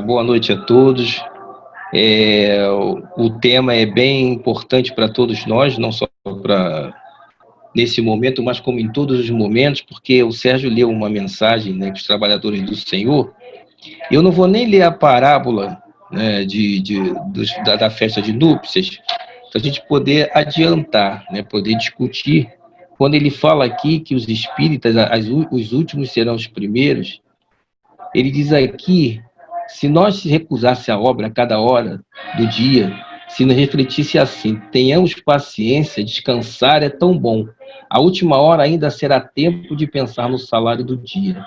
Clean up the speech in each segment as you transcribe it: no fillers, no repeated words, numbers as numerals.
boa noite a todos. O tema é bem importante para todos nós, não só para nesse momento, mas como em todos os momentos, porque o Sérgio leu uma mensagem, né, que os trabalhadores do Senhor. Eu não vou nem ler a parábola, né, da festa de núpcias, para a gente poder adiantar, né, poder discutir. Quando ele fala aqui que os espíritas, os últimos serão os primeiros, ele diz aqui, se nós recusasse a obra a cada hora do dia, se nos refletisse assim, tenhamos paciência, descansar é tão bom. A última hora ainda será tempo de pensar no salário do dia.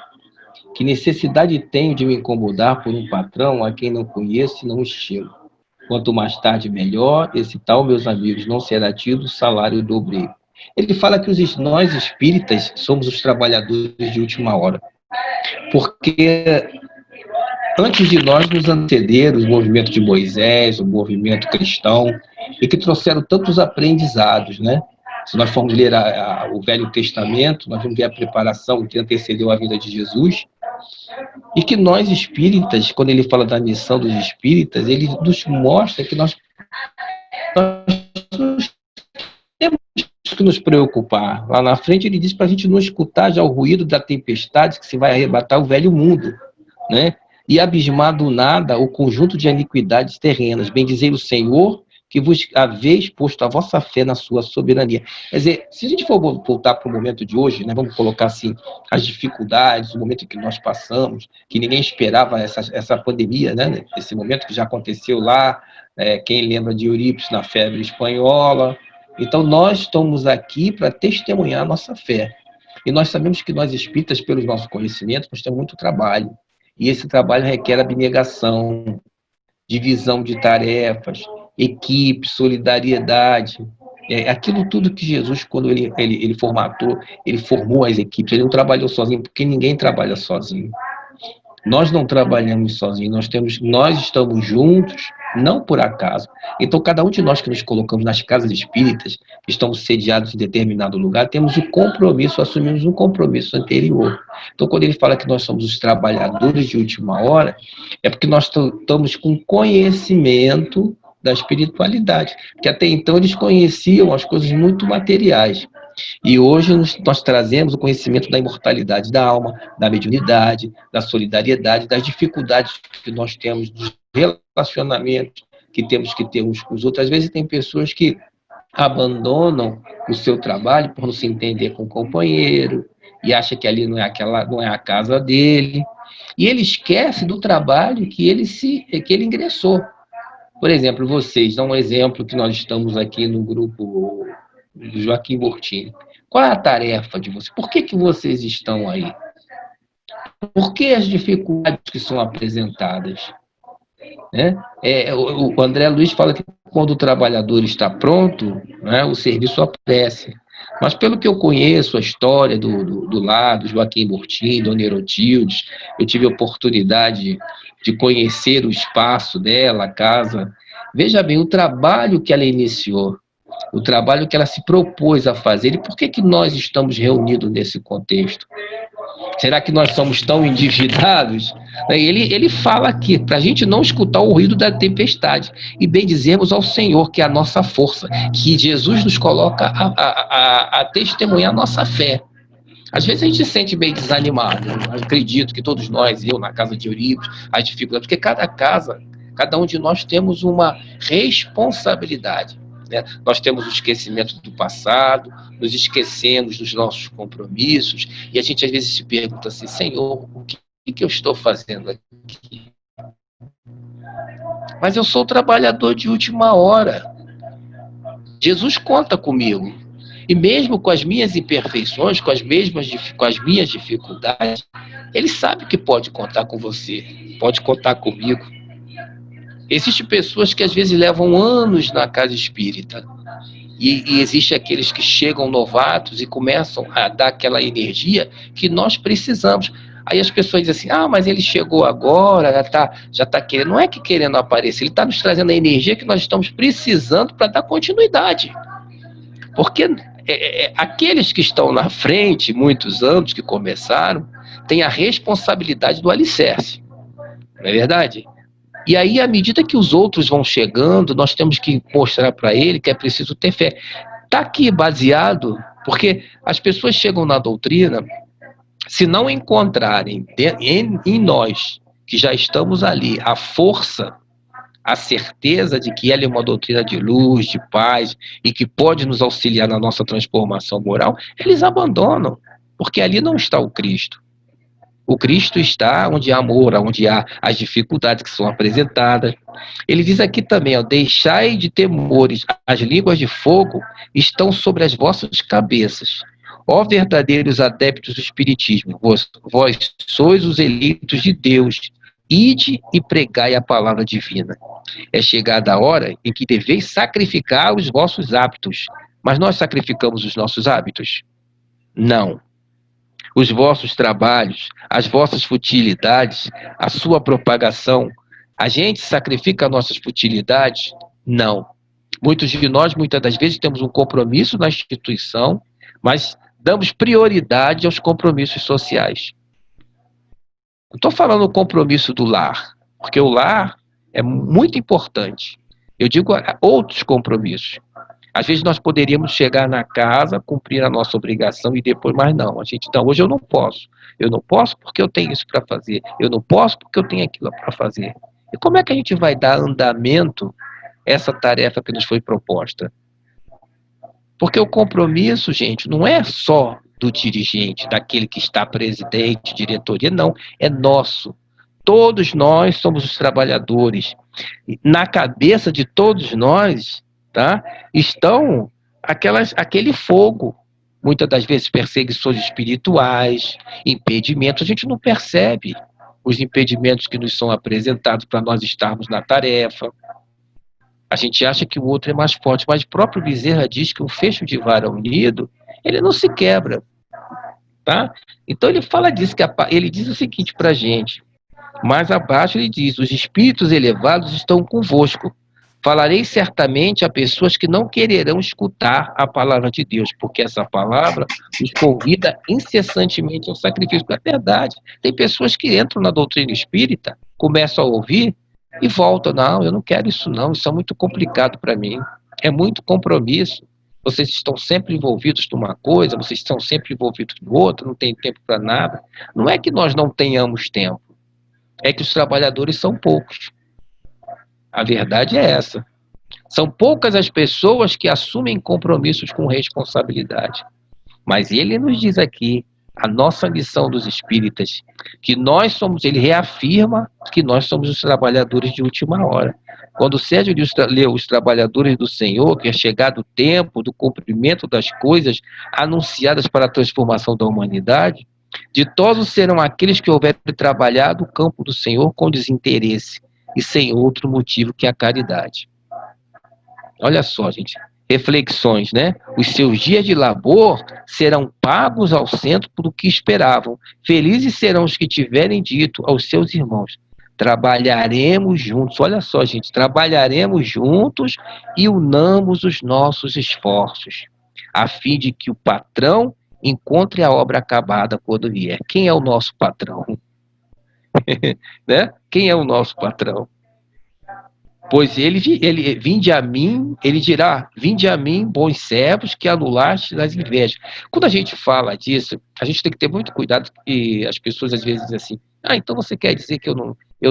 Que necessidade tenho de me incomodar por um patrão a quem não conheço e não estimo? Quanto mais tarde, melhor. Esse tal, meus amigos, não será tido o salário do obreiro. Ele fala que nós espíritas somos os trabalhadores de última hora. Porque antes de nós nos antecederam os movimentos de Moisés, o movimento cristão, e que trouxeram tantos aprendizados, né? Se nós formos ler o Velho Testamento, nós vamos ver a preparação que antecedeu a vida de Jesus, e que nós espíritas, quando ele fala da missão dos espíritas, ele nos mostra que nós temos que nos preocupar. Lá na frente ele diz para a gente não escutar já o ruído da tempestade que se vai arrebatar o velho mundo, né? E abismar do nada o conjunto de iniquidades terrenas. Bendizei o Senhor, que vos haveis posto a vossa fé na sua soberania. Quer dizer, se a gente for voltar para o momento de hoje, né, vamos colocar assim, as dificuldades, o momento que nós passamos, que ninguém esperava essa pandemia, né, esse momento que já aconteceu lá, quem lembra de Eurípides na febre espanhola. Então, nós estamos aqui para testemunhar a nossa fé. E nós sabemos que nós espíritas, pelos nossos conhecimentos, nós temos muito trabalho. E esse trabalho requer abnegação, divisão de tarefas, equipe, solidariedade. Aquilo tudo que Jesus, quando ele formatou, ele formou as equipes. Ele não trabalhou sozinho, porque ninguém trabalha sozinho. Nós não trabalhamos sozinhos, nós estamos juntos, não por acaso. Então, cada um de nós que nos colocamos nas casas espíritas, que estamos sediados em determinado lugar, temos o compromisso, assumimos um compromisso anterior. Então, quando ele fala que nós somos os trabalhadores de última hora, é porque nós estamos com conhecimento da espiritualidade, que até então eles conheciam as coisas muito materiais. E hoje nós trazemos o conhecimento da imortalidade da alma, da mediunidade, da solidariedade, das dificuldades que nós temos, dos relacionamentos que temos que ter uns com os outros. Às vezes tem pessoas que abandonam o seu trabalho por não se entender com o companheiro e acha que ali não é a casa dele. E ele esquece do trabalho que ele ingressou. Por exemplo, vocês dão um exemplo que nós estamos aqui no grupo do Joaquim Bortini. Qual é a tarefa de vocês? Por que vocês estão aí? Por que as dificuldades que são apresentadas? Né? O André Luiz fala que quando o trabalhador está pronto, né, o serviço aparece. Mas pelo que eu conheço a história do lado, Joaquim Bortini, Dona Herotildes, eu tive a oportunidade de conhecer o espaço dela, a casa. Veja bem, o trabalho que ela iniciou, o trabalho que ela se propôs a fazer, e por que nós estamos reunidos nesse contexto? Será que nós somos tão endividados? Ele fala aqui, para a gente não escutar o ruído da tempestade, e bendizemos ao Senhor, que é a nossa força, que Jesus nos coloca a testemunhar a nossa fé. Às vezes a gente se sente bem desanimado. Eu acredito que todos nós, eu na casa de Eurípides, as dificuldades, porque cada um de nós temos uma responsabilidade. Né? Nós temos o esquecimento do passado, nos esquecemos dos nossos compromissos, e a gente às vezes se pergunta assim, Senhor, o que eu estou fazendo aqui? Mas eu sou trabalhador de última hora. Jesus conta comigo. E mesmo com as minhas imperfeições, com as minhas dificuldades, ele sabe que pode contar com você, pode contar comigo. Existem pessoas que às vezes levam anos na casa espírita, e existe aqueles que chegam novatos e começam a dar aquela energia que nós precisamos. Aí as pessoas dizem assim, mas ele chegou agora, já tá querendo. Não é que querendo aparecer, ele está nos trazendo a energia que nós estamos precisando para dar continuidade. Porque aqueles que estão na frente, muitos anos que começaram, têm a responsabilidade do alicerce. Não é verdade? E aí, à medida que os outros vão chegando, nós temos que mostrar para ele que é preciso ter fé. Está aqui baseado, porque as pessoas chegam na doutrina, se não encontrarem em nós, que já estamos ali, a força, a certeza de que ela é uma doutrina de luz, de paz, e que pode nos auxiliar na nossa transformação moral, eles abandonam, porque ali não está o Cristo. O Cristo está onde há amor, onde há as dificuldades que são apresentadas. Ele diz aqui também, ó, deixai de temores, as línguas de fogo estão sobre as vossas cabeças. Ó verdadeiros adeptos do Espiritismo, vós sois os eleitos de Deus, ide e pregai a palavra divina. É chegada a hora em que deveis sacrificar os vossos hábitos. Mas nós sacrificamos os nossos hábitos? Não. Os vossos trabalhos, as vossas futilidades, a sua propagação. A gente sacrifica nossas futilidades? Não. Muitos de nós, muitas das vezes, temos um compromisso na instituição, mas damos prioridade aos compromissos sociais. Não estou falando do compromisso do lar, porque o lar é muito importante. Eu digo outros compromissos. Às vezes nós poderíamos chegar na casa, cumprir a nossa obrigação e depois, mas não. A gente, então, hoje eu não posso. Eu não posso porque eu tenho isso para fazer. Eu não posso porque eu tenho aquilo para fazer. E como é que a gente vai dar andamento a essa tarefa que nos foi proposta? Porque o compromisso, gente, não é só do dirigente, daquele que está presidente, diretoria, não. É nosso. Todos nós somos os trabalhadores. Na cabeça de todos nós, tá, estão aquele fogo. Muitas das vezes perseguições espirituais, impedimentos. A gente não percebe os impedimentos que nos são apresentados para nós estarmos na tarefa. A gente acha que o outro é mais forte, mas o próprio Bezerra diz que um fecho de vara unido, ele não se quebra. Tá? Então ele fala disso, ele diz o seguinte para a gente. Mais abaixo ele diz, os espíritos elevados estão convosco. Falarei certamente a pessoas que não quererão escutar a palavra de Deus, porque essa palavra os convida incessantemente ao sacrifício. É verdade. Tem pessoas que entram na doutrina espírita, começam a ouvir e voltam. Não, eu não quero isso não, isso é muito complicado para mim. É muito compromisso. Vocês estão sempre envolvidos numa coisa, vocês estão sempre envolvidos no outro, não tem tempo para nada. Não é que nós não tenhamos tempo, é que os trabalhadores são poucos. A verdade é essa. São poucas as pessoas que assumem compromissos com responsabilidade. Mas ele nos diz aqui, a nossa missão dos espíritas, que nós somos, ele reafirma que nós somos os trabalhadores de última hora. Quando o Sérgio leu os trabalhadores do Senhor, que é chegado o tempo do cumprimento das coisas anunciadas para a transformação da humanidade, ditosos serão aqueles que houverem trabalhado o campo do Senhor com desinteresse e sem outro motivo que a caridade. Olha só, gente, reflexões, né? Os seus dias de labor serão pagos ao centro por o que esperavam. Felizes serão os que tiverem dito aos seus irmãos, trabalharemos juntos. Olha só, gente, trabalharemos juntos e unamos os nossos esforços, a fim de que o patrão encontre a obra acabada quando vier. Quem é o nosso patrão? Né? Quem é o nosso patrão? Pois ele vinde a mim, ele dirá, vinde a mim, bons servos, que anulaste das invejas. Quando a gente fala disso, a gente tem que ter muito cuidado, porque as pessoas às vezes dizem assim, então você quer dizer que eu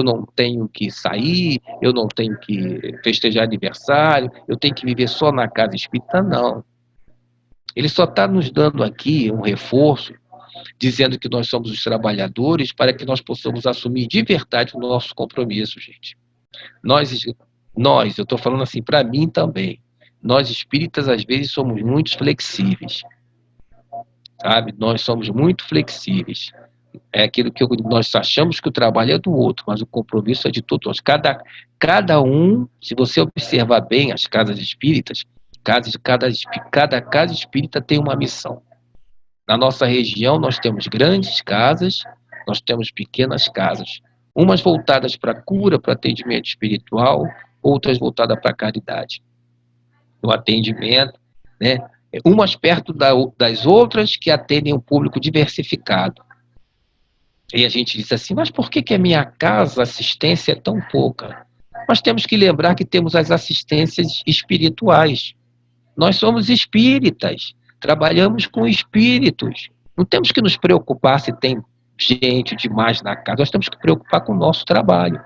não tenho que sair, eu não tenho que festejar aniversário, eu tenho que viver só na casa espírita? Não. Ele só está nos dando aqui um reforço, dizendo que nós somos os trabalhadores para que nós possamos assumir de verdade o nosso compromisso, gente. Nós, eu estou falando assim para mim também, nós espíritas às vezes somos muito flexíveis, sabe? Nós somos muito flexíveis. É aquilo que nós achamos que o trabalho é do outro, mas o compromisso é de todos. Cada um, se você observar bem as casas espíritas, cada casa espírita tem uma missão. Na nossa região nós temos grandes casas, nós temos pequenas casas. Umas voltadas para cura, para atendimento espiritual, outras voltadas para caridade. No atendimento, né? Umas perto das outras que atendem um público diversificado. E a gente diz assim, mas por que a minha casa assistência é tão pouca? Nós temos que lembrar que temos as assistências espirituais. Nós somos espíritas, trabalhamos com espíritos. Não temos que nos preocupar se tem gente demais na casa, nós temos que preocupar com o nosso trabalho.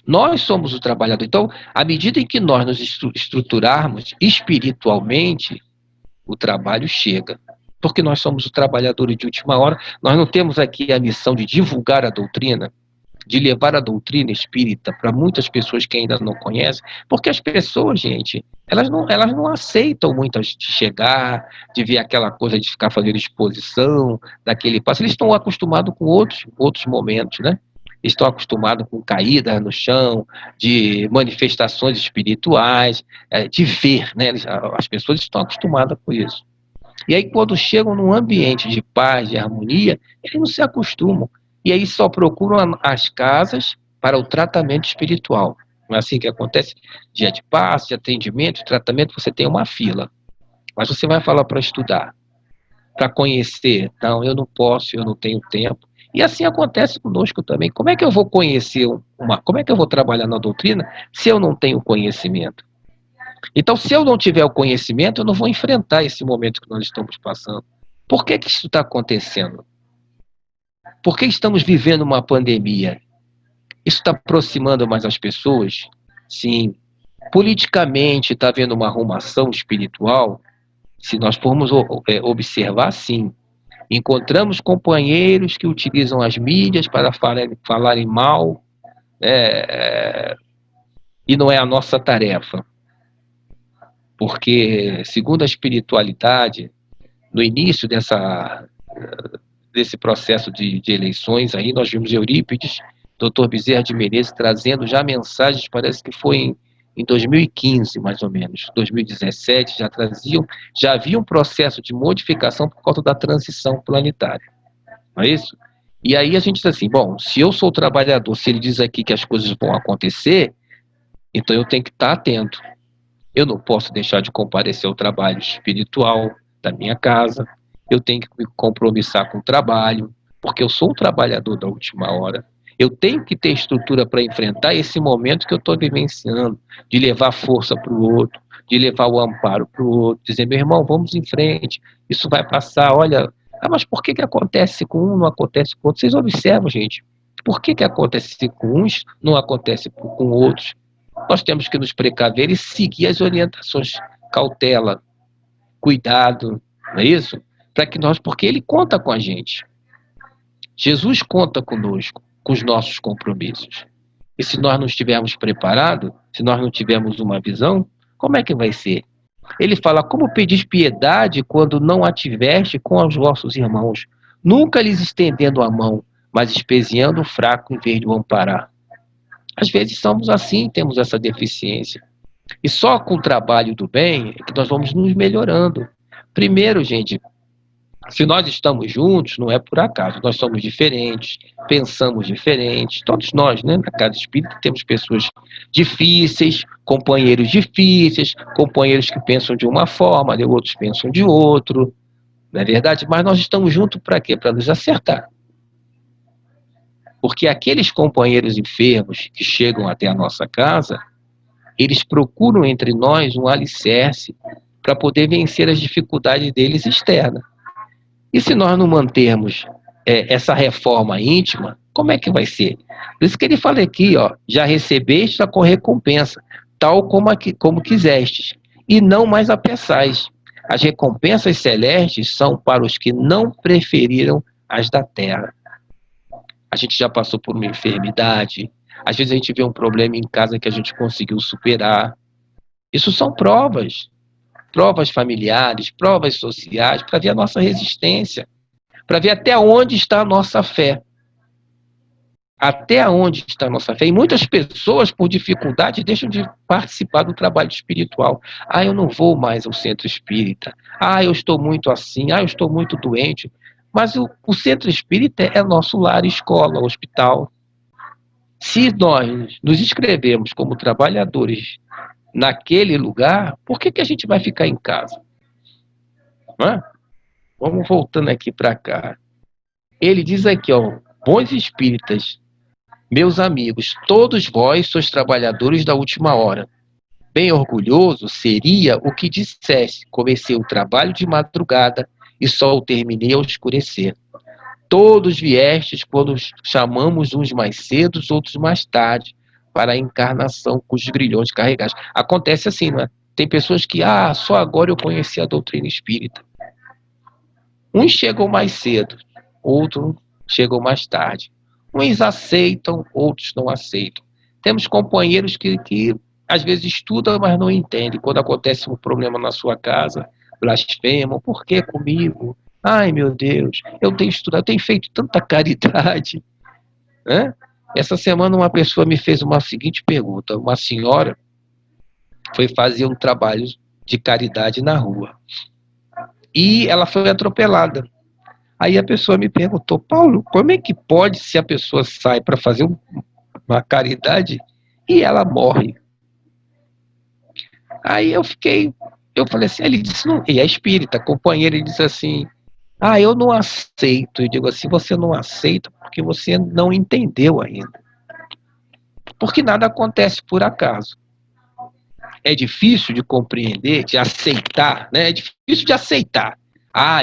Nós somos o trabalhador. Então, à medida em que nós nos estruturarmos espiritualmente, o trabalho chega. Porque nós somos o trabalhador de última hora, nós não temos aqui a missão de divulgar a doutrina, de levar a doutrina espírita para muitas pessoas que ainda não conhecem, porque as pessoas, gente, elas não aceitam muito de chegar, de ver aquela coisa de ficar fazendo exposição, daquele passo. Eles estão acostumados com outros momentos, né? Estão acostumados com caídas no chão, de manifestações espirituais, de ver, né? As pessoas estão acostumadas com isso. E aí, quando chegam num ambiente de paz, de harmonia, eles não se acostumam. E aí só procuram as casas para o tratamento espiritual. Não é assim que acontece? Dia de passe, de atendimento, de tratamento, você tem uma fila. Mas você vai falar para estudar, para conhecer. Não, eu não posso, eu não tenho tempo. E assim acontece conosco também. Como é que eu vou conhecer como é que eu vou trabalhar na doutrina se eu não tenho conhecimento? Então, se eu não tiver o conhecimento, eu não vou enfrentar esse momento que nós estamos passando. Por que isso está acontecendo? Por que estamos vivendo uma pandemia? Isso está aproximando mais as pessoas? Sim. Politicamente está havendo uma arrumação espiritual? Se nós formos observar, sim. Encontramos companheiros que utilizam as mídias para falarem mal, e não é a nossa tarefa. Porque, segundo a espiritualidade, no início desse processo de eleições, aí nós vimos Eurípides, Dr. Bezerra de Menezes trazendo já mensagens, parece que foi em 2015, mais ou menos, 2017, já havia um processo de modificação por causa da transição planetária, não é isso? E aí a gente diz assim, bom, se eu sou trabalhador, se ele diz aqui que as coisas vão acontecer, então eu tenho que estar atento. Eu não posso deixar de comparecer ao trabalho espiritual da minha casa, eu tenho que me compromissar com o trabalho, porque eu sou um trabalhador da última hora. Eu tenho que ter estrutura para enfrentar esse momento que eu estou vivenciando, de levar força para o outro, de levar o amparo para o outro, dizer, meu irmão, vamos em frente, isso vai passar, olha, mas por que acontece com um, não acontece com outro? Vocês observam, gente, por que acontece com uns, não acontece com outros? Nós temos que nos precaver e seguir as orientações, cautela, cuidado, não é isso? Porque ele conta com a gente. Jesus conta conosco, com os nossos compromissos. E se nós não estivermos preparados, se nós não tivermos uma visão, como é que vai ser? Ele fala, como pedir piedade quando não a tiveste com os vossos irmãos, nunca lhes estendendo a mão, mas espezinhando o fraco em vez de o amparar. Às vezes somos assim, temos essa deficiência. E só com o trabalho do bem é que nós vamos nos melhorando. Primeiro, gente, se nós estamos juntos, não é por acaso. Nós somos diferentes, pensamos diferentes. Todos nós, né, na casa espírita, temos pessoas difíceis, companheiros que pensam de uma forma, outros pensam de outro. Não é verdade? Mas nós estamos juntos para quê? Para nos acertar. Porque aqueles companheiros enfermos que chegam até a nossa casa, eles procuram entre nós um alicerce para poder vencer as dificuldades deles externas. E se nós não mantermos essa reforma íntima, como é que vai ser? Por isso que ele fala aqui, ó, já recebeste a recompensa, tal como quisestes, e não mais a peçais. As recompensas celestes são para os que não preferiram as da terra. A gente já passou por uma enfermidade, às vezes a gente vê um problema em casa que a gente conseguiu superar. Isso são provas familiares, provas sociais, para ver a nossa resistência, para ver até onde está a nossa fé. Até onde está a nossa fé. E muitas pessoas, por dificuldade, deixam de participar do trabalho espiritual. Eu não vou mais ao centro espírita. Eu estou muito assim. Eu estou muito doente. Mas o centro espírita é nosso lar, escola, hospital. Se nós nos inscrevemos como trabalhadores naquele lugar, por que a gente vai ficar em casa? Vamos voltando aqui para cá. Ele diz aqui, ó, bons espíritas, Meus amigos, todos vós sois trabalhadores da última hora. Bem orgulhoso seria o que dissesse: comecei o trabalho de madrugada e só o terminei ao escurecer. Todos viestes quando chamamos uns mais cedo, outros mais tarde, para a encarnação com os grilhões carregados. Acontece assim, não é? Tem pessoas que, só agora eu conheci a doutrina espírita. Uns chegam mais cedo, outros chegam mais tarde. Uns aceitam, outros não aceitam. Temos companheiros que às vezes estudam, mas não entendem. Quando acontece um problema na sua casa, blasfemam. Por que comigo? Ai, meu Deus, eu tenho estudado, eu tenho feito tanta caridade. Né? Essa semana uma pessoa me fez uma seguinte pergunta. Uma senhora foi fazer um trabalho de caridade na rua. E ela foi atropelada. Aí a pessoa me perguntou: Paulo, como é que pode se a pessoa sai para fazer uma caridade e ela morre? Aí eu falei assim, ele disse, não, e é espírita, companheiro, ele disse assim, eu não aceito. Eu digo assim, você não aceita porque você não entendeu ainda. Porque nada acontece por acaso. É difícil de compreender, de aceitar, né? É difícil de aceitar.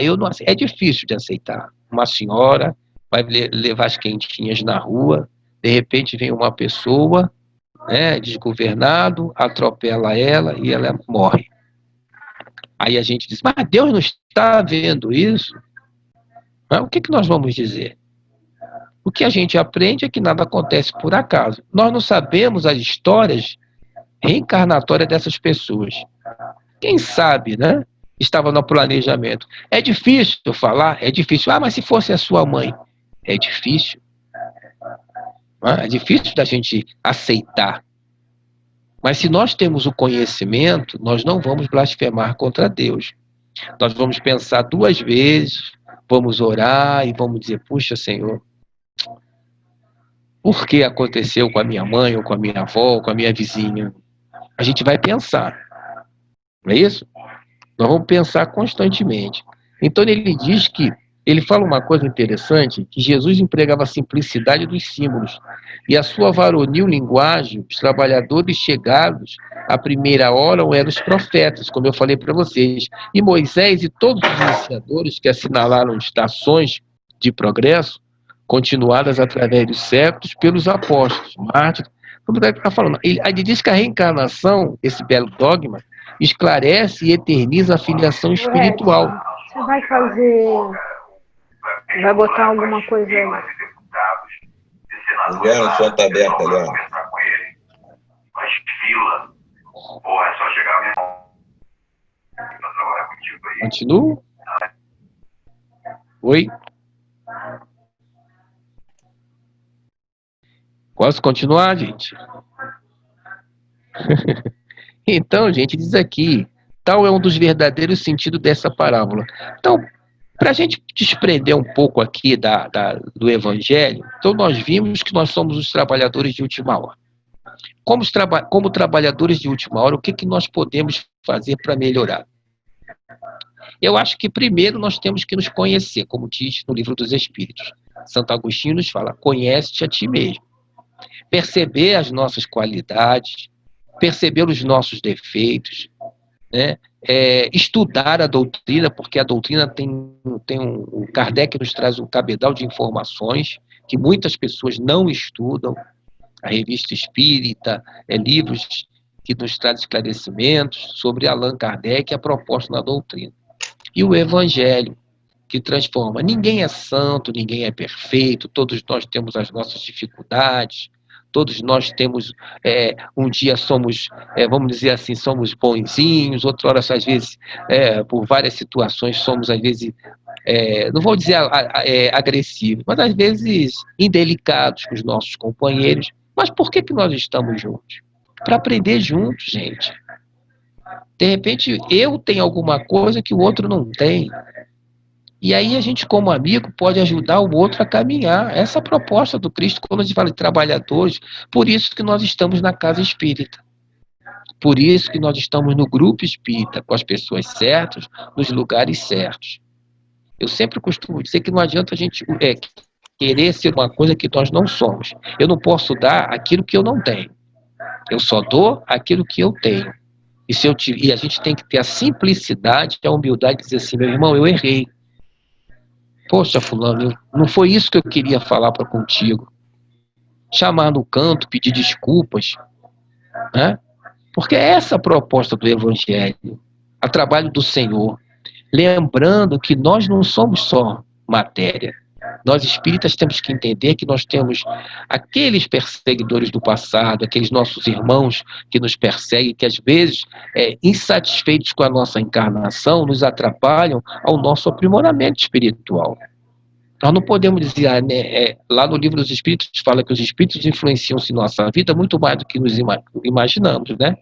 Eu não aceito. É difícil de aceitar. Uma senhora vai levar as quentinhas na rua, de repente vem uma pessoa, né, desgovernado, atropela ela e ela morre. Aí a gente diz, mas Deus não está vendo isso? Mas o que nós vamos dizer? O que a gente aprende é que nada acontece por acaso. Nós não sabemos as histórias reencarnatórias dessas pessoas. Quem sabe, né? Estava no planejamento. É difícil falar? É difícil. Mas se fosse a sua mãe? É difícil. É difícil da gente aceitar. Mas se nós temos o conhecimento, nós não vamos blasfemar contra Deus. Nós vamos pensar duas vezes, vamos orar e vamos dizer, puxa, Senhor, por que aconteceu com a minha mãe, ou com a minha avó, ou com a minha vizinha? A gente vai pensar, não é isso? Nós vamos pensar constantemente. Então ele fala uma coisa interessante, que Jesus empregava a simplicidade dos símbolos e a sua varonil linguagem, os trabalhadores chegados à primeira hora eram os profetas, como eu falei para vocês, e Moisés e todos os iniciadores que assinalaram estações de progresso, continuadas através dos séculos pelos apóstolos, mártires, como deve estar falando. Ele diz que a reencarnação, esse belo dogma, esclarece e eterniza a filiação espiritual. Você vai fazer... Vai botar alguma coisa aí? Juliano, o som está aberto ali, ó. Mas fila. Porra, é só chegar mesmo. Continua? Oi? Posso continuar, gente? Então, gente, diz aqui, tal é um dos verdadeiros sentidos dessa parábola. Então, para a gente desprender um pouco aqui do Evangelho, então nós vimos que nós somos os trabalhadores de última hora. Como trabalhadores de última hora, o que nós podemos fazer para melhorar? Eu acho que primeiro nós temos que nos conhecer, como diz no Livro dos Espíritos. Santo Agostinho nos fala, conhece-te a ti mesmo. Perceber as nossas qualidades, perceber os nossos defeitos, né? Estudar a doutrina, porque a doutrina o Kardec nos traz um cabedal de informações que muitas pessoas não estudam. A Revista Espírita, livros que nos trazem esclarecimentos sobre Allan Kardec e a proposta na doutrina. E o Evangelho, que transforma. Ninguém é santo, ninguém é perfeito, todos nós temos as nossas dificuldades, todos nós temos, um dia somos, vamos dizer assim, somos bonzinhos, outra hora, às vezes, por várias situações, somos, às vezes, não vou dizer agressivos, mas às vezes indelicados com os nossos companheiros. Mas por que nós estamos juntos? Para aprender juntos, gente. De repente, eu tenho alguma coisa que o outro não tem. E aí a gente, como amigo, pode ajudar o outro a caminhar. Essa é a proposta do Cristo quando a gente fala de trabalhadores. Por isso que nós estamos na casa espírita. Por isso que nós estamos no grupo espírita, com as pessoas certas, nos lugares certos. Eu sempre costumo dizer que não adianta a gente... querer ser uma coisa que nós não somos. Eu não posso dar aquilo que eu não tenho. Eu só dou aquilo que eu tenho. E a gente tem que ter a simplicidade, a humildade de dizer assim, meu irmão, eu errei. Poxa, fulano, não foi isso que eu queria falar para contigo. Chamar no canto, pedir desculpas, né? Porque é essa a proposta do Evangelho, a trabalho do Senhor. Lembrando que nós não somos só matéria. Nós espíritas temos que entender que nós temos aqueles perseguidores do passado, aqueles nossos irmãos que nos perseguem, que às vezes, insatisfeitos com a nossa encarnação, nos atrapalham ao nosso aprimoramento espiritual. Nós não podemos dizer, lá no livro dos Espíritos fala que os espíritos influenciam-se em nossa vida muito mais do que nos imaginamos, né?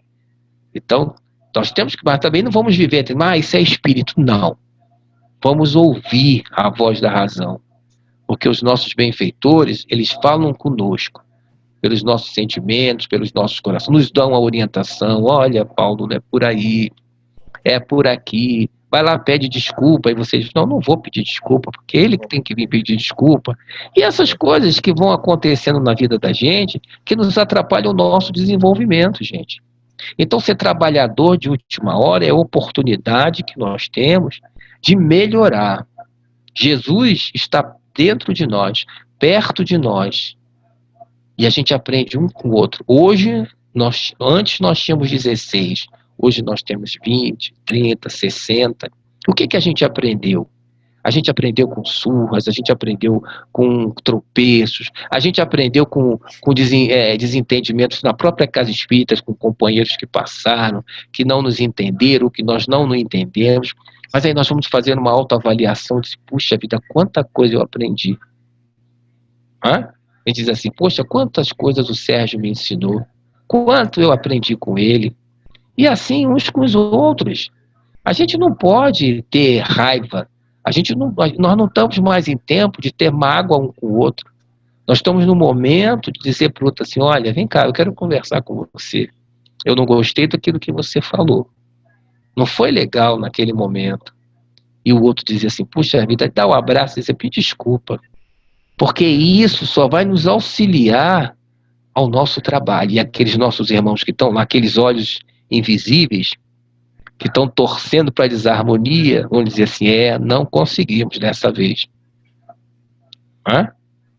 Então, nós temos que, mas também não vamos viver, isso é espírito. Não. Vamos ouvir a voz da razão. Porque os nossos benfeitores, eles falam conosco, pelos nossos sentimentos, pelos nossos corações, nos dão a orientação. Olha, Paulo, não é por aí, é por aqui. Vai lá, pede desculpa. E vocês, não vou pedir desculpa, porque ele que tem que vir pedir desculpa. E essas coisas que vão acontecendo na vida da gente, que nos atrapalham o nosso desenvolvimento, gente. Então, ser trabalhador de última hora é a oportunidade que nós temos de melhorar. Jesus está dentro de nós, perto de nós, e a gente aprende um com o outro. Antes nós tínhamos 16, hoje nós temos 20, 30, 60. O que a gente aprendeu? A gente aprendeu com surras, a gente aprendeu com tropeços, a gente aprendeu com desentendimentos na própria casa espírita, com companheiros que passaram, que não nos entenderam, que nós não entendemos. Mas aí nós vamos fazer uma autoavaliação de, puxa vida, quanta coisa eu aprendi. A gente diz assim, poxa, quantas coisas o Sérgio me ensinou, quanto eu aprendi com ele. E assim uns com os outros. A gente não pode ter raiva. Nós não estamos mais em tempo de ter mágoa um com o outro. Nós estamos no momento de dizer para o outro assim, olha, vem cá, eu quero conversar com você. Eu não gostei daquilo que você falou. Não foi legal naquele momento. E o outro dizia assim, puxa vida, dá um abraço e dizer, pede desculpa. Porque isso só vai nos auxiliar ao nosso trabalho. E aqueles nossos irmãos que estão lá, aqueles olhos invisíveis, que estão torcendo para a desarmonia, vão dizer assim, não conseguimos dessa vez.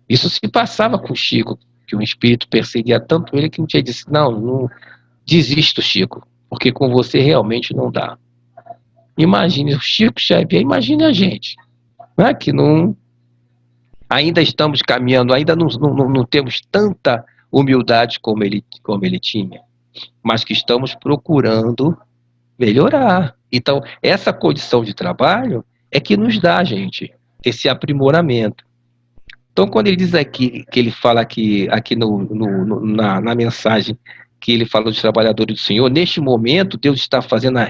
Isso se passava com o Chico, que o espírito perseguia tanto ele que um dia disse, não desisto, Chico, porque com você realmente não dá. Imagine o Chico Xavier, imagine a gente, que não, ainda estamos caminhando, ainda não temos tanta humildade como ele tinha, mas que estamos procurando melhorar. Então, essa condição de trabalho é que nos dá, gente, esse aprimoramento. Então, quando ele diz aqui, que ele fala aqui na mensagem, que ele fala dos trabalhadores do Senhor, neste momento, Deus está fazendo a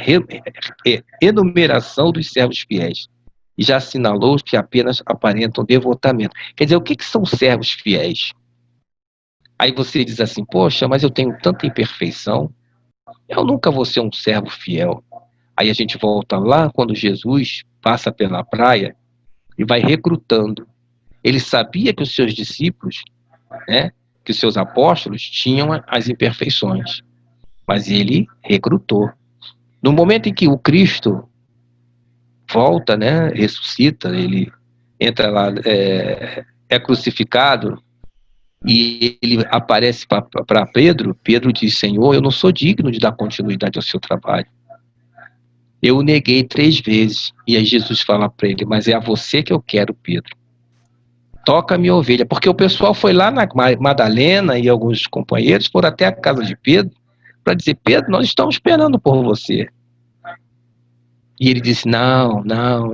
enumeração dos servos fiéis. E já assinalou que apenas aparentam devotamento. Quer dizer, o que são servos fiéis? Aí você diz assim, poxa, mas eu tenho tanta imperfeição, eu nunca vou ser um servo fiel. Aí a gente volta lá, quando Jesus passa pela praia e vai recrutando. Ele sabia que os seus discípulos, que os seus apóstolos tinham as imperfeições, mas ele recrutou. No momento em que o Cristo volta, ressuscita, ele entra lá, é crucificado, e ele aparece para Pedro. Pedro diz, Senhor, eu não sou digno de dar continuidade ao seu trabalho. Eu o neguei 3 vezes. E aí Jesus fala para ele, mas é a você que eu quero, Pedro. Toca a minha ovelha. Porque o pessoal foi lá na Madalena e alguns companheiros foram até a casa de Pedro para dizer, Pedro, nós estamos esperando por você. E ele disse, não,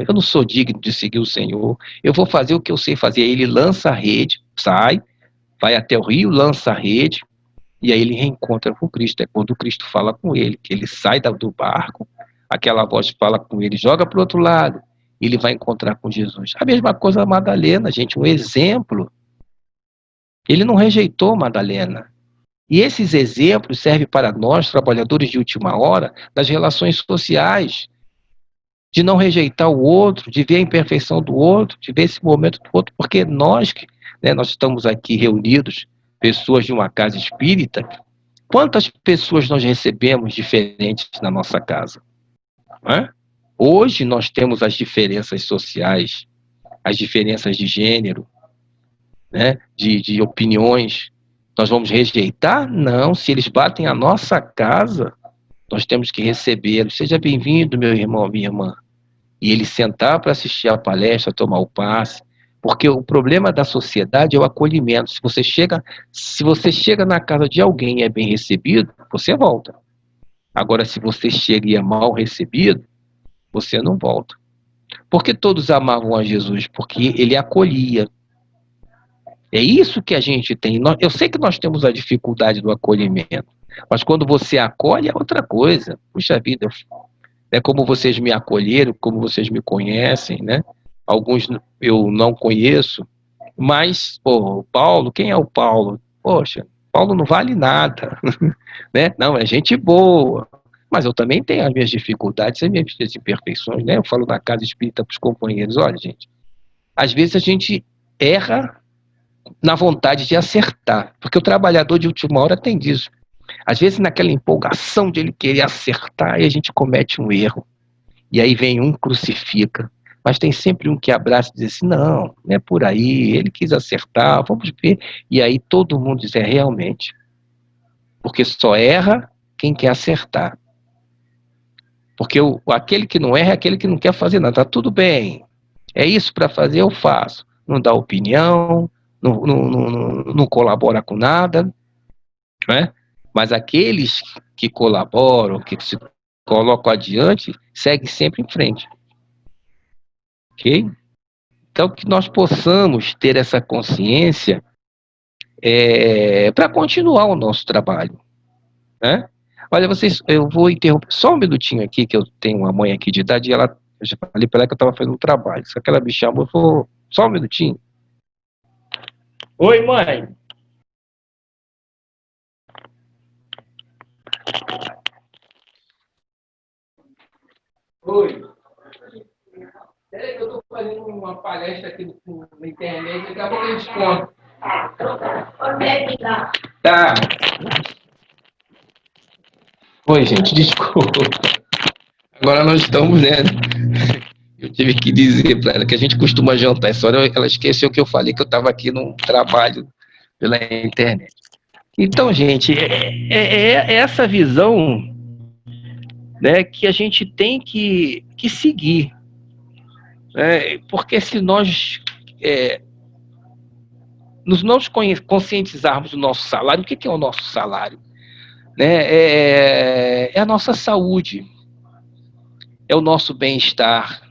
eu não sou digno de seguir o Senhor. Eu vou fazer o que eu sei fazer. Aí ele lança a rede, sai, vai até o rio, lança a rede, e aí ele reencontra com Cristo. É quando o Cristo fala com ele, que ele sai do barco, aquela voz fala com ele, joga para o outro lado, e ele vai encontrar com Jesus. A mesma coisa a Madalena, gente, um exemplo. Ele não rejeitou Madalena. E esses exemplos servem para nós, trabalhadores de última hora, das relações sociais, de não rejeitar o outro, de ver a imperfeição do outro, de ver esse momento do outro, porque nós né, nós estamos aqui reunidos, pessoas de uma casa espírita, quantas pessoas nós recebemos diferentes na nossa casa? Né? Hoje nós temos as diferenças sociais, as diferenças de gênero, né, de opiniões. Nós vamos rejeitar? Não, se eles batem a nossa casa, nós temos que recebê-los. Seja bem-vindo, meu irmão, minha irmã. E ele sentar para assistir a palestra, tomar o passe, porque o problema da sociedade é o acolhimento. Se você chega na casa de alguém e é bem recebido, você volta. Agora, se você chega e é mal recebido, você não volta. Porque todos amavam a Jesus? Porque ele acolhia. É isso que a gente tem. Eu sei que nós temos a dificuldade do acolhimento, mas quando você acolhe é outra coisa. Puxa vida, é como vocês me acolheram, como vocês me conhecem, né? Alguns eu não conheço, mas, pô, Paulo, quem é o Paulo? Poxa, Paulo não vale nada, né? Não, é gente boa, mas eu também tenho as minhas dificuldades, as minhas imperfeições, né? Eu falo na casa espírita para os companheiros, olha, gente, às vezes a gente erra na vontade de acertar, porque o trabalhador de última hora tem disso. Às vezes naquela empolgação de ele querer acertar, aí a gente comete um erro. E aí vem um, crucifica. Mas tem sempre um que abraça e diz assim, não, não é por aí, ele quis acertar, vamos ver. E aí todo mundo diz, realmente. Porque só erra quem quer acertar. Porque aquele que não erra é aquele que não quer fazer nada. Tá tudo bem, é isso para fazer, eu faço. Não dá opinião, não colabora com nada, né? Mas aqueles que colaboram, que se colocam adiante, seguem sempre em frente. Ok? Então, que nós possamos ter essa consciência para continuar o nosso trabalho. Né? Olha, eu vou interromper só um minutinho aqui, que eu tenho uma mãe aqui de idade, e eu já falei para ela que eu estava fazendo um trabalho. Só que ela me chamou, eu vou, só um minutinho. Oi, mãe. Oi. Peraí que eu estou fazendo uma palestra aqui na internet, daqui a pouco a gente conta. Tá. Oi, gente, desculpa. Agora nós estamos, né? Eu tive que dizer para ela que a gente costuma jantar. Essa hora ela esqueceu que eu falei que eu estava aqui num trabalho pela internet. Então, gente, é essa visão, né, que a gente tem que seguir. Porque se nós nos conscientizarmos do nosso salário, o que é o nosso salário? Né? É a nossa saúde, é o nosso bem-estar,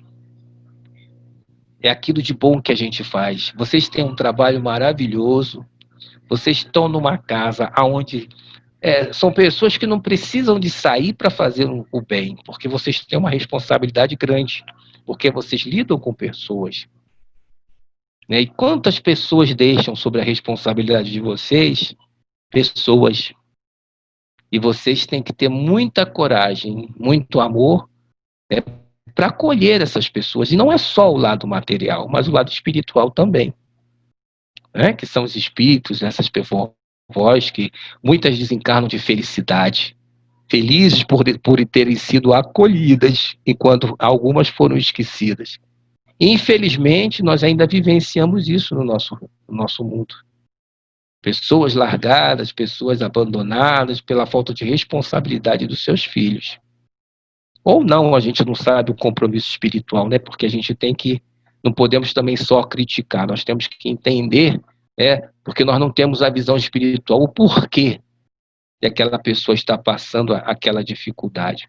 é aquilo de bom que a gente faz. Vocês têm um trabalho maravilhoso, vocês estão numa casa onde são pessoas que não precisam de sair para fazer o bem, porque vocês têm uma responsabilidade grande, porque vocês lidam com pessoas. Né? E quantas pessoas deixam sobre a responsabilidade de vocês? Pessoas. E vocês têm que ter muita coragem, muito amor, né, para acolher essas pessoas. E não é só o lado material, mas o lado espiritual também. Né? Que são os espíritos, essas vós que muitas desencarnam de felicidade. Felizes por terem sido acolhidas, enquanto algumas foram esquecidas. Infelizmente, nós ainda vivenciamos isso no nosso mundo. Pessoas largadas, pessoas abandonadas pela falta de responsabilidade dos seus filhos. Ou não, a gente não sabe o compromisso espiritual, né? Porque a gente não podemos também só criticar, nós temos que entender, porque nós não temos a visão espiritual, o porquê que aquela pessoa está passando aquela dificuldade.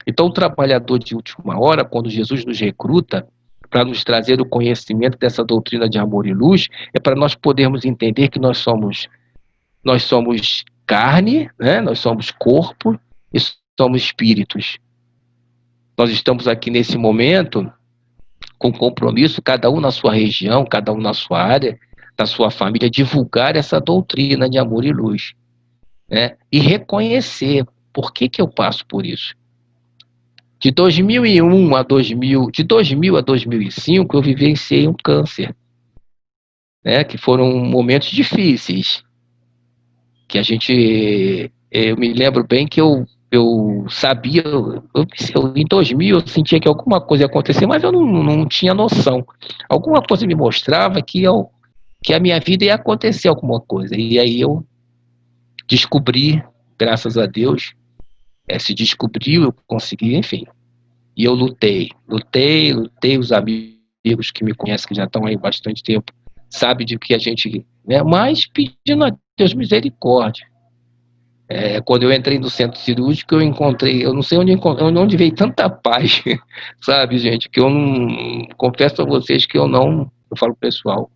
Então, o trabalhador de última hora, quando Jesus nos recruta para nos trazer o conhecimento dessa doutrina de amor e luz, é para nós podermos entender que nós somos carne, né? Nós somos corpo e somos espíritos. Nós estamos aqui nesse momento com compromisso, cada um na sua região, cada um na sua área, na sua família, divulgar essa doutrina de amor e luz. Né? E reconhecer por que eu passo por isso. De 2000 a 2005, eu vivenciei um câncer. né, que foram momentos difíceis, que a gente, eu me lembro bem que eu sabia, em 2000 eu sentia que alguma coisa ia acontecer, mas eu não tinha noção. Alguma coisa me mostrava que a minha vida ia acontecer alguma coisa, e aí eu descobri, graças a Deus, se descobriu, eu consegui, enfim. E eu lutei, os amigos que me conhecem, que já estão aí bastante tempo, sabem de que a gente, né, mas pedindo a Deus misericórdia. Quando eu entrei no centro cirúrgico, eu encontrei, eu não sei onde veio tanta paz, sabe, gente, que eu não, confesso a vocês que eu falo pessoal,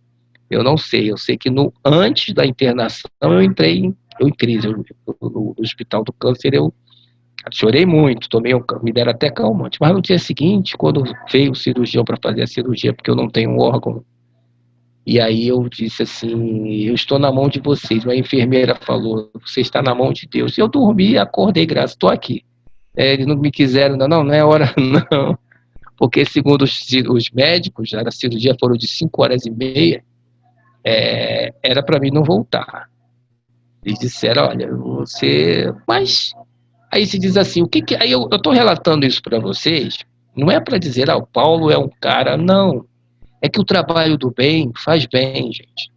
eu não sei, eu sei que antes da internação eu entrei em crise, no Hospital do Câncer eu chorei muito, me deram até calmante, mas no dia seguinte, quando veio o cirurgião para fazer a cirurgia, porque eu não tenho um órgão, e aí eu disse assim, eu estou na mão de vocês. Uma enfermeira falou, você está na mão de Deus. E eu dormi, acordei, graças, estou aqui. Eles não me quiseram, não é hora não. Porque segundo os médicos, a cirurgia foram de 5 horas e meia, era para mim não voltar. Eles disseram, olha, você... Mas aí se diz assim, aí eu estou relatando isso para vocês, não é para dizer, o Paulo é um cara, não. É que o trabalho do bem faz bem, gente.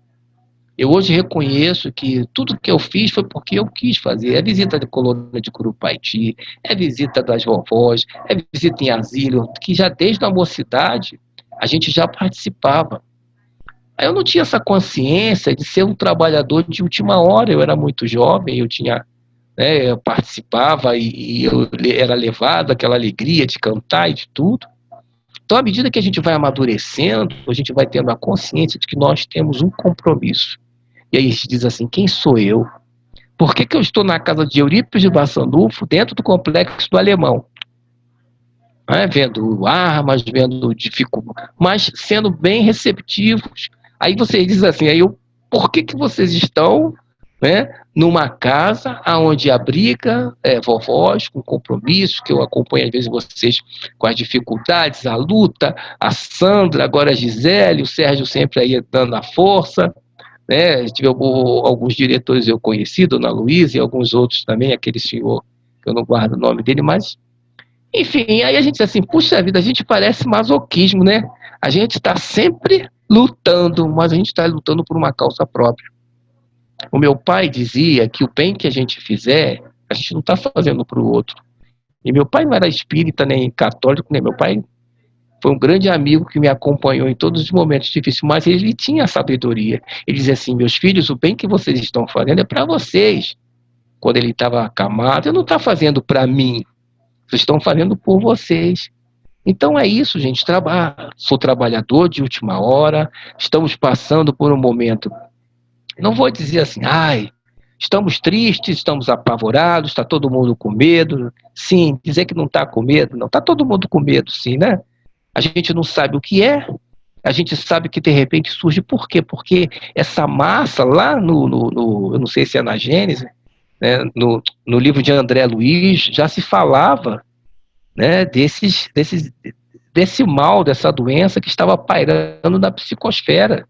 Eu hoje reconheço que tudo que eu fiz foi porque eu quis fazer. É visita de colônia de Curupaiti, é visita das vovós, é visita em asilo, que já desde a mocidade a gente já participava. Aí eu não tinha essa consciência de ser um trabalhador de última hora. Eu era muito jovem, eu participava e eu era levado aquela alegria de cantar e de tudo. Então, à medida que a gente vai amadurecendo, a gente vai tendo a consciência de que nós temos um compromisso. E aí a gente diz assim, quem sou eu? Por que eu estou na casa de Eurípides de Baçandufo, dentro do complexo do Alemão? Vendo armas, vendo dificuldades, mas sendo bem receptivos. Aí você diz assim, por que vocês estão, né, numa casa onde abriga vovós com compromisso, que eu acompanho às vezes vocês com as dificuldades, a luta, a Sandra, agora a Gisele, o Sérgio sempre aí dando a força, né? Tive alguns diretores eu conheci, Dona Luísa e alguns outros também, aquele senhor que eu não guardo o nome dele, mas enfim, aí a gente diz assim, puxa vida, a gente parece masoquismo, né? A gente está sempre lutando, mas a gente está lutando por uma causa própria. O meu pai dizia que o bem que a gente fizer, a gente não está fazendo para o outro. E meu pai não era espírita, nem católico, nem meu pai foi um grande amigo que me acompanhou em todos os momentos difíceis, mas ele tinha sabedoria. Ele dizia assim, meus filhos, o bem que vocês estão fazendo é para vocês. Quando ele estava acamado, eu não estou fazendo para mim, vocês estão fazendo por vocês. Então é isso, gente, sou trabalhador de última hora, estamos passando por um momento, não vou dizer assim, estamos tristes, estamos apavorados, está todo mundo com medo. Sim, dizer que não está com medo, não, está todo mundo com medo, sim, né? A gente não sabe o que é, a gente sabe que de repente surge, por quê? Porque essa massa lá eu não sei se é na Gênesis, né, no livro de André Luiz, já se falava, né, desse mal, dessa doença que estava pairando na psicosfera.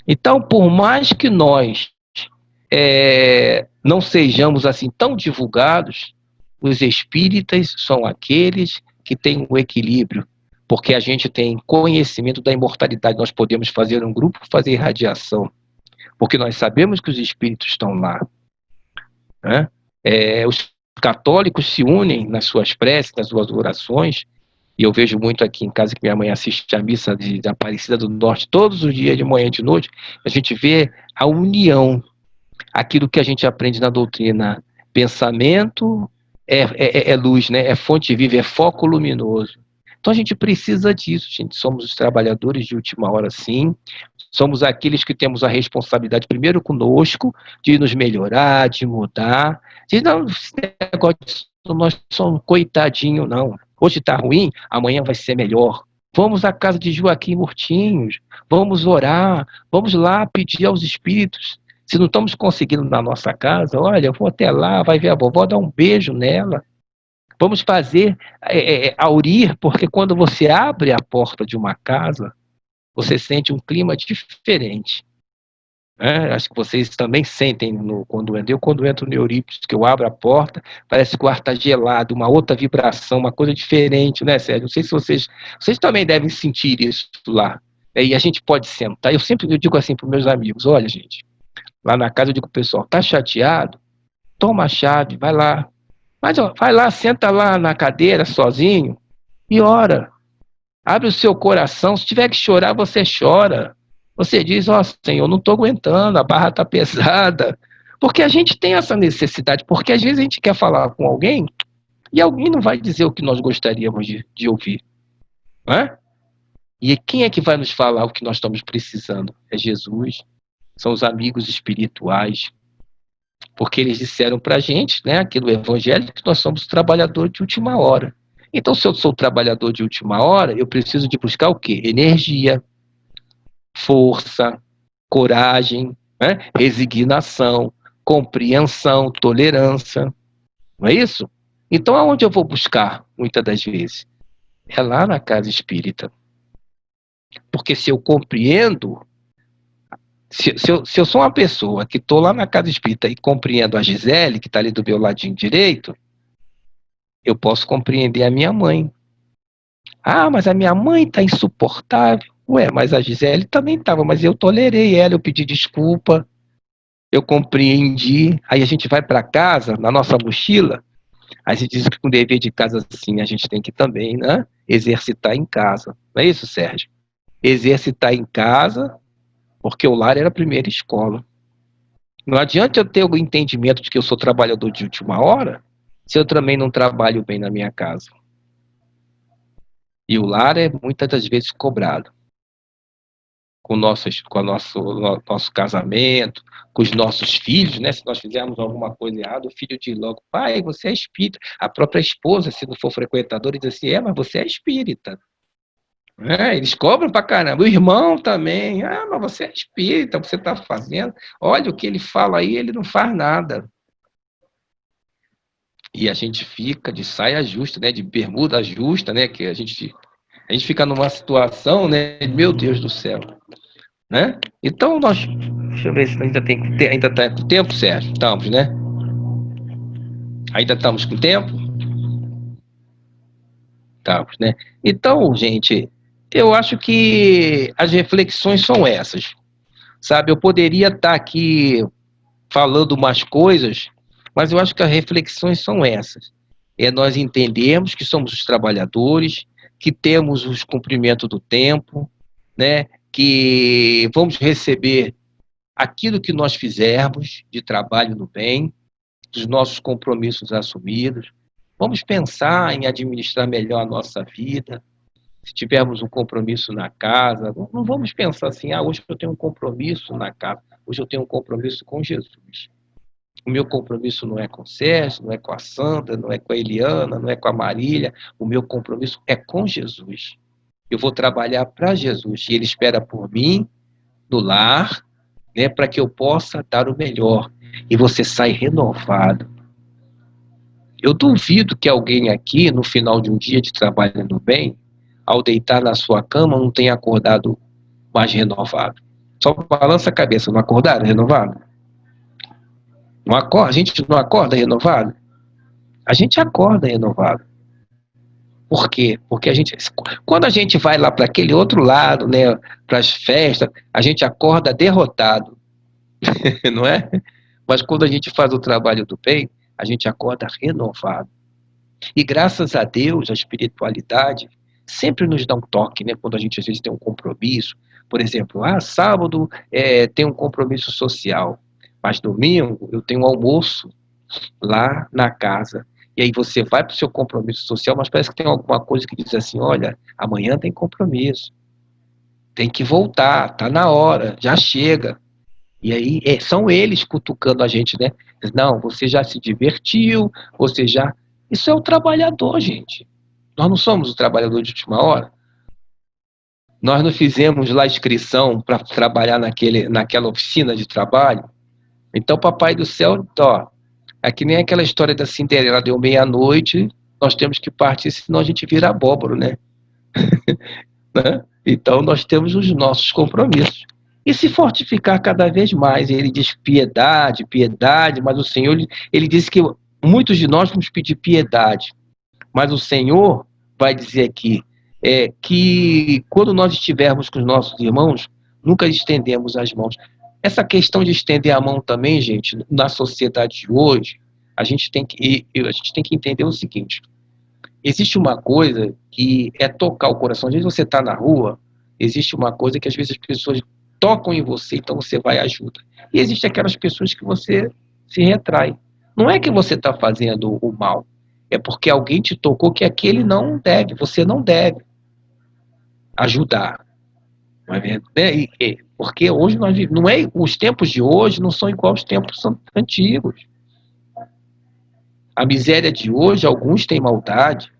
Então, por mais que nós não sejamos assim tão divulgados, os espíritas são aqueles que têm o equilíbrio, porque a gente tem conhecimento da imortalidade, nós podemos fazer um grupo, fazer radiação, porque nós sabemos que os espíritos estão lá, né? Os católicos se unem nas suas preces, nas suas orações, e eu vejo muito aqui em casa que minha mãe assiste a missa da Aparecida do Norte todos os dias, de manhã e de noite, a gente vê a união, aquilo que a gente aprende na doutrina, pensamento é luz, né? É fonte viva, é foco luminoso. Então a gente precisa disso, gente. Somos os trabalhadores de última hora, sim. Somos aqueles que temos a responsabilidade, primeiro conosco, de nos melhorar, de mudar. De não, esse negócio de nós somos coitadinho, não. Hoje está ruim, amanhã vai ser melhor. Vamos à casa de Joaquim Murtinhos, vamos orar, vamos lá pedir aos espíritos. Se não estamos conseguindo na nossa casa, olha, eu vou até lá, vai ver a vovó, dar um beijo nela. Vamos fazer aurir, porque quando você abre a porta de uma casa, você sente um clima diferente. Acho que vocês também sentem quando eu entro no Eurípides, que eu abro a porta, parece que o ar está gelado, uma outra vibração, uma coisa diferente, né, Sérgio? Não sei se vocês também devem sentir isso lá. E a gente pode sentar. Eu digo assim para os meus amigos: olha, gente, lá na casa eu digo pro pessoal, tá chateado? Toma a chave, vai lá. Mas ó, vai lá, senta lá na cadeira sozinho e ora. Abre o seu coração. Se tiver que chorar, você chora. Você diz: ó, Senhor, não estou aguentando, a barra está pesada. Porque a gente tem essa necessidade, porque às vezes a gente quer falar com alguém e alguém não vai dizer o que nós gostaríamos de ouvir. Não é? E quem é que vai nos falar o que nós estamos precisando? É Jesus, são os amigos espirituais. Porque eles disseram para a gente, né, aqui no Evangelho, que nós somos trabalhadores de última hora. Então, se eu sou trabalhador de última hora, eu preciso de buscar o quê? Energia, força, coragem, né? Resignação, compreensão, tolerância. Não é isso? Então, aonde eu vou buscar, muitas das vezes? É lá na casa espírita. Porque se eu compreendo, se eu sou uma pessoa que estou lá na casa espírita e compreendo a Gisele, que está ali do meu ladinho direito, eu posso compreender a minha mãe. Ah, mas a minha mãe está insuportável. Ué, mas a Gisele também estava, mas eu tolerei ela, eu pedi desculpa, eu compreendi. Aí a gente vai para casa, na nossa mochila, a gente diz que com dever de casa assim, a gente tem que também, né, exercitar em casa. Não é isso, Sérgio? Exercitar em casa, porque o lar era a primeira escola. Não adianta eu ter o entendimento de que eu sou trabalhador de última hora, se eu também não trabalho bem na minha casa. E o lar é muitas das vezes cobrado. Com o nosso casamento, com os nossos filhos, né? Se nós fizermos alguma coisa errada, o filho diz logo: pai, você é espírita. A própria esposa, se não for frequentadora, diz assim: mas você é espírita. Eles cobram pra caramba. O irmão também: mas você é espírita, você está fazendo. Olha o que ele fala aí, ele não faz nada. E a gente fica de saia justa, né? De bermuda justa, né? Que a gente fica numa situação, né? Meu Deus do céu. Né? Então deixa eu ver se ainda está com tempo, Sérgio. Estamos, né? Ainda estamos com tempo? Estamos, né? Então, gente, eu acho que as reflexões são essas, sabe? Eu poderia estar aqui falando umas coisas, mas eu acho que as reflexões são essas. É nós entendermos que somos os trabalhadores, que temos os cumprimentos do tempo, né? Que vamos receber aquilo que nós fizermos de trabalho no bem, dos nossos compromissos assumidos. Vamos pensar em administrar melhor a nossa vida. Se tivermos um compromisso na casa, não vamos pensar assim: hoje eu tenho um compromisso na casa, hoje eu tenho um compromisso com Jesus. O meu compromisso não é com o Sérgio, não é com a Sandra, não é com a Eliana, não é com a Marília. O meu compromisso é com Jesus. Eu vou trabalhar para Jesus e Ele espera por mim no lar, né, para que eu possa dar o melhor. E você sai renovado. Eu duvido que alguém aqui, no final de um dia de trabalho no bem, ao deitar na sua cama, não tenha acordado mais renovado. Só balança a cabeça, não acordaram renovado? Não acorda? A gente não acorda renovado? A gente acorda renovado. Por quê? Porque quando a gente vai lá para aquele outro lado, né, para as festas, a gente acorda derrotado. Não é? Mas quando a gente faz o trabalho do bem, a gente acorda renovado. E graças a Deus, a espiritualidade sempre nos dá um toque, né? Quando a gente às vezes tem um compromisso. Por exemplo, sábado tem um compromisso social, mas domingo eu tenho um almoço lá na casa. E aí você vai para o seu compromisso social, mas parece que tem alguma coisa que diz assim: olha, amanhã tem compromisso, tem que voltar, tá na hora, já chega. E aí são eles cutucando a gente, né? Não, você já se divertiu, você já... Isso é o trabalhador, gente. Nós não somos o trabalhador de última hora. Nós não fizemos lá inscrição para trabalhar naquela oficina de trabalho. Então, Papai do Céu, é que nem aquela história da Cinderela, deu meia-noite, nós temos que partir, senão a gente vira abóboro, né? Então nós temos os nossos compromissos. E se fortificar cada vez mais. Ele diz piedade, piedade, mas o Senhor, ele disse que muitos de nós vamos pedir piedade. Mas o Senhor vai dizer aqui que quando nós estivermos com os nossos irmãos, nunca estendemos as mãos. Essa questão de estender a mão também, gente, na sociedade de hoje, a gente tem que entender o seguinte: existe uma coisa que é tocar o coração. Às vezes você está na rua, existe uma coisa que às vezes as pessoas tocam em você, então você vai e ajuda. E existe aquelas pessoas que você se retrai. Não é que você está fazendo o mal, é porque alguém te tocou que aquele não deve, você não deve ajudar. Não é verdade? Porque hoje nós vivemos, não é, os tempos de hoje não são igual aos tempos antigos. A miséria de hoje, alguns têm maldade,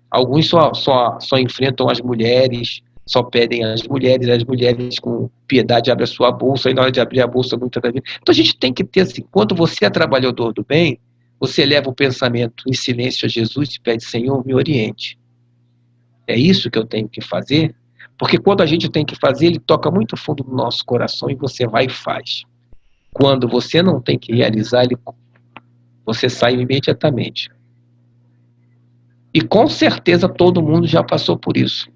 alguns só enfrentam as mulheres, só pedem às mulheres com piedade abrem a sua bolsa, e na hora de abrir a bolsa, muitas vezes. Então a gente tem que ter assim, quando você é trabalhador do bem, você leva o pensamento em silêncio a Jesus e pede: Senhor, me oriente. É isso que eu tenho que fazer? Porque quando a gente tem que fazer, ele toca muito fundo no nosso coração e você vai e faz. Quando você não tem que realizar, você sai imediatamente. E com certeza todo mundo já passou por isso.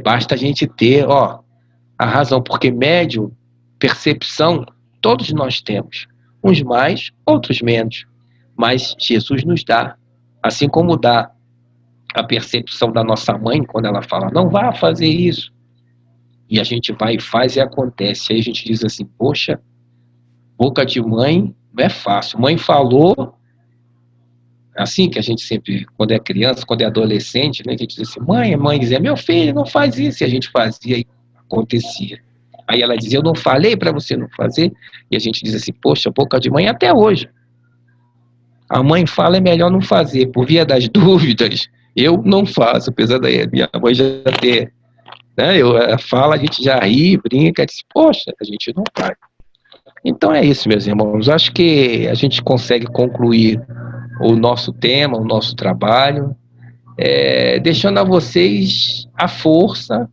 Basta a gente ter a razão, porque médium, percepção, todos nós temos. Uns mais, outros menos. Mas Jesus nos dá. Assim como dá a percepção da nossa mãe, quando ela fala: não vá fazer isso. E a gente vai e faz e acontece. Aí a gente diz assim: poxa, boca de mãe não é fácil. Mãe falou. Assim que a gente sempre, quando é criança, quando é adolescente, né, a gente diz assim: mãe dizia: meu filho, não faz isso. E a gente fazia e acontecia. Aí ela dizia: eu não falei para você não fazer. E a gente diz assim: poxa, boca de mãe até hoje. A mãe fala, é melhor não fazer. Por via das dúvidas, eu não faço, apesar da minha mãe já ter, né, ela fala, a gente já ri, brinca, diz: poxa, a gente não faz. Então é isso, meus irmãos. Acho que a gente consegue concluir o nosso tema, o nosso trabalho, deixando a vocês a força,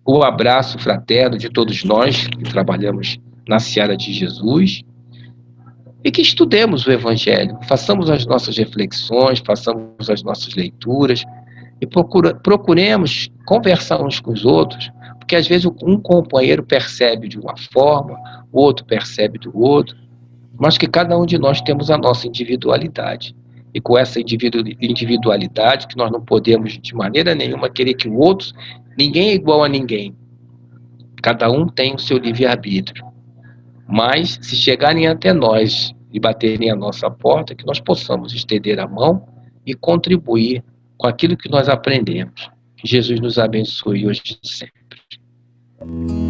o abraço fraterno de todos nós que trabalhamos na seara de Jesus, e que estudemos o Evangelho, façamos as nossas reflexões, façamos as nossas leituras, e procuremos conversar uns com os outros, porque às vezes um companheiro percebe de uma forma, o outro percebe do outro, mas que cada um de nós temos a nossa individualidade. E com essa individualidade, que nós não podemos de maneira nenhuma querer que o outro, ninguém é igual a ninguém. Cada um tem o seu livre-arbítrio. Mas se chegarem até nós e baterem a nossa porta, que nós possamos estender a mão e contribuir com aquilo que nós aprendemos. Que Jesus nos abençoe hoje e sempre.